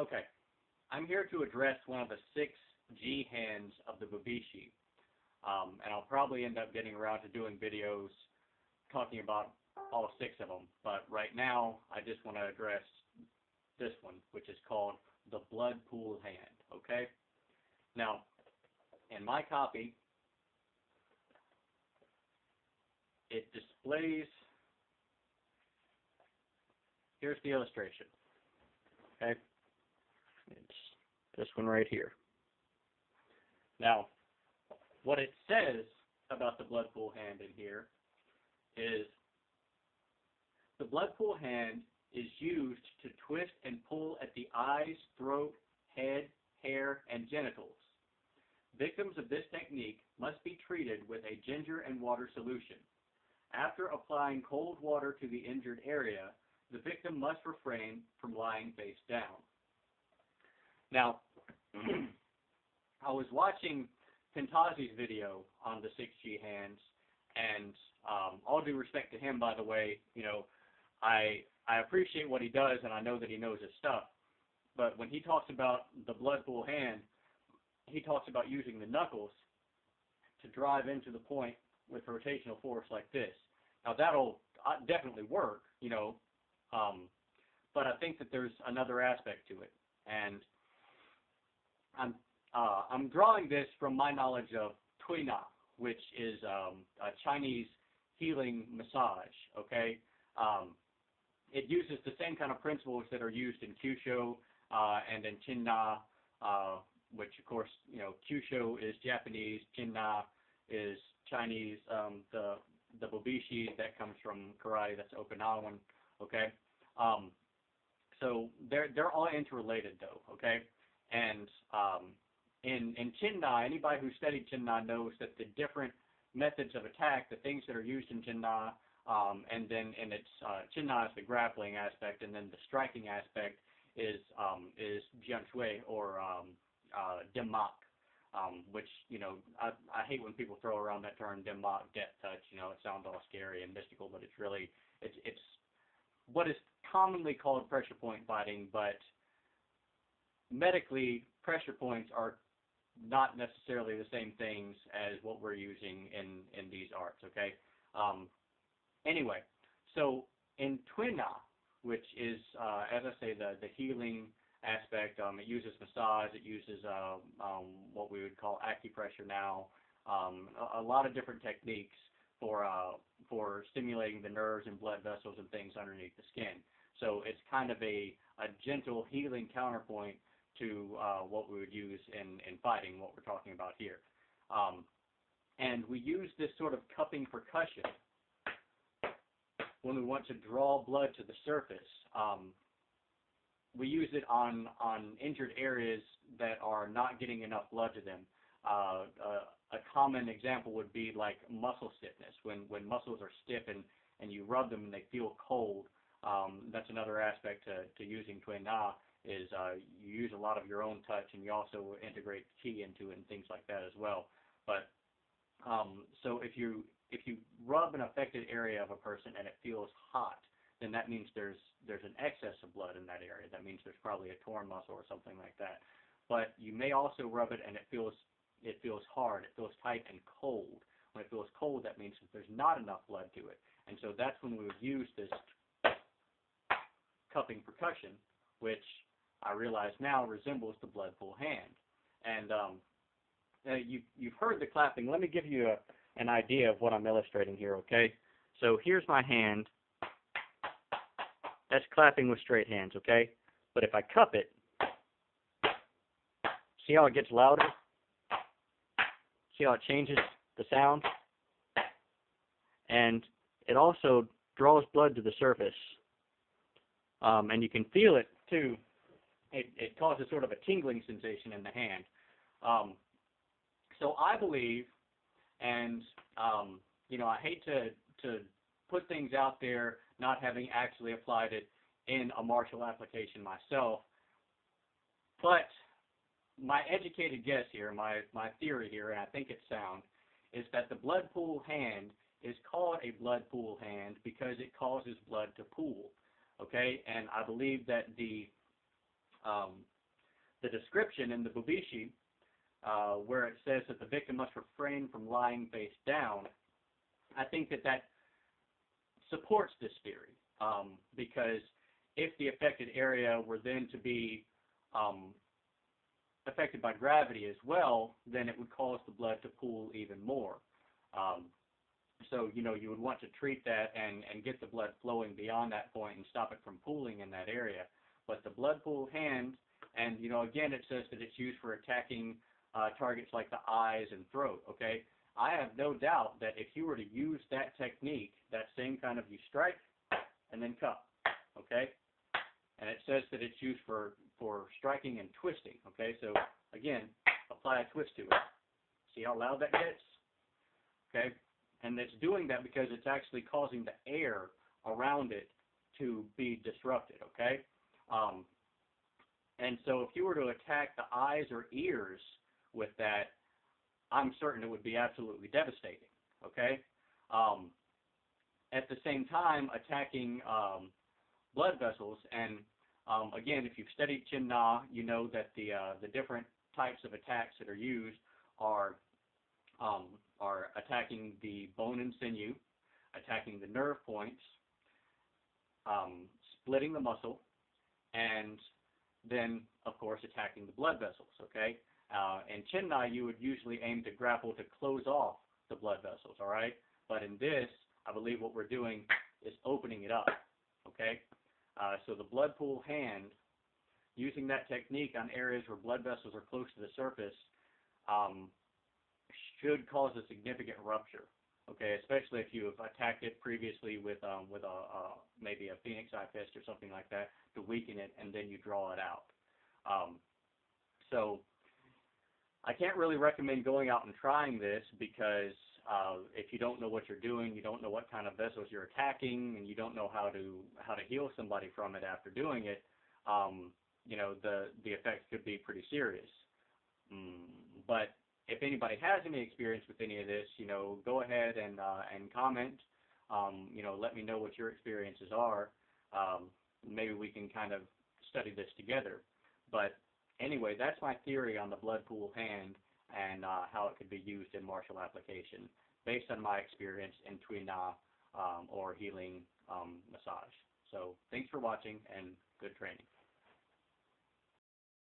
Okay, I'm here to address one of the 6G hands of the Bubishi, and I'll probably end up getting around to doing videos talking about all 6 of them, but right now I just want to address this one, which is called the blood pool hand, okay? Now, in my copy, it displays, here's the illustration, okay? It's this one right here. Now, what it says about the blood pool hand in here is the blood pool hand is used to twist and pull at the eyes, throat, head, hair, and genitals. Victims of this technique must be treated with a ginger and water solution. After applying cold water to the injured area, the victim must refrain from lying face down. Now, I was watching Pintazi's video on the 6G hands, and all due respect to him, by the way, you know, I appreciate what he does, and I know that he knows his stuff. But when he talks about the blood pool hand, he talks about using the knuckles to drive into the point with rotational force like this. Now that'll definitely work, you know, but I think that there's another aspect to it, and I'm drawing this from my knowledge of Tui Na, which is a Chinese healing massage. Okay, it uses the same kind of principles that are used in Kyusho and in Chin Na, which of course, you know, Kyusho is Japanese, Chin Na is Chinese. The Bubishi, that comes from karate, that's Okinawan. Okay, so they're all interrelated though. Okay, and in Chin Na, anybody who studied Chin Na knows that the different methods of attack, the things that are used in Chin Na, and then in its Chin Na is the grappling aspect, and then the striking aspect is Jian Shui or Dim Mak, which, you know, I hate when people throw around that term Dim Mak, death touch. You know, it sounds all scary and mystical, but it's really it's what is commonly called pressure point fighting, but medically pressure points are not necessarily the same things as what we're using in these arts, okay? Anyway, so in Tui Na, which is, as I say, the healing aspect, it uses massage, it uses what we would call acupressure now, a lot of different techniques for stimulating the nerves and blood vessels and things underneath the skin. So it's kind of a gentle healing counterpoint to what we would use in fighting, what we're talking about here. And we use this sort of cupping percussion when we want to draw blood to the surface. We use it on injured areas that are not getting enough blood to them. A common example would be like muscle stiffness. When muscles are stiff and you rub them and they feel cold, that's another aspect to using Tui Na, is you use a lot of your own touch, and you also integrate qi into it and things like that as well. But so if you rub an affected area of a person and it feels hot, then that means there's an excess of blood in that area. That means there's probably a torn muscle or something like that. But you may also rub it and it feels hard, it feels tight and cold. When it feels cold, that means that there's not enough blood to it. And so that's when we would use this cupping percussion, which I realize now resembles the blood pool hand. And you've heard the clapping. Let me give you an idea of what I'm illustrating here, okay? So here's my hand. That's clapping with straight hands, okay? But if I cup it, see how it gets louder? See how it changes the sound? And it also draws blood to the surface. And you can feel it, too. It causes sort of a tingling sensation in the hand. So I believe, and you know, I hate to put things out there not having actually applied it in a martial application myself, but my educated guess here, my theory here, and I think it's sound, is that the blood pool hand is called a blood pool hand because it causes blood to pool. Okay, and I believe that the The description in the Bubishi, where it says that the victim must refrain from lying face down, I think that that supports this theory, because if the affected area were then to be affected by gravity as well, then it would cause the blood to pool even more. So, you would want to treat that and get the blood flowing beyond that point and stop it from pooling in that area. But the blood pool hand, and, again, it says that it's used for attacking targets like the eyes and throat, okay? I have no doubt that if you were to use that technique, that same kind of, you strike and then cup, okay? And it says that it's used for striking and twisting, okay? So, again, apply a twist to it. See how loud that gets? Okay? And it's doing that because it's actually causing the air around it to be disrupted, okay? And so if you were to attack the eyes or ears with that, I'm certain it would be absolutely devastating, okay? At the same time, attacking blood vessels, and again, if you've studied Chin Na, you know that the different types of attacks that are used are attacking the bone and sinew, attacking the nerve points, splitting the muscle, and then, of course, attacking the blood vessels, okay? In Chin Na, you would usually aim to grapple to close off the blood vessels, all right? But in this, I believe what we're doing is opening it up, okay? So the blood pool hand, using that technique on areas where blood vessels are close to the surface, should cause a significant rupture, okay? Especially if you have attacked it previously with maybe a phoenix eye fist or something like that to weaken it, and then you draw it out. So I can't really recommend going out and trying this because if you don't know what you're doing, you don't know what kind of vessels you're attacking, and you don't know how to heal somebody from it after doing it, the effects could be pretty serious. But if anybody has any experience with any of this, go ahead and comment. Let me know what your experiences are. Maybe we can kind of study this together. But anyway, that's my theory on the blood pool hand and how it could be used in martial application based on my experience in Tui Na or healing massage. So thanks for watching and good training.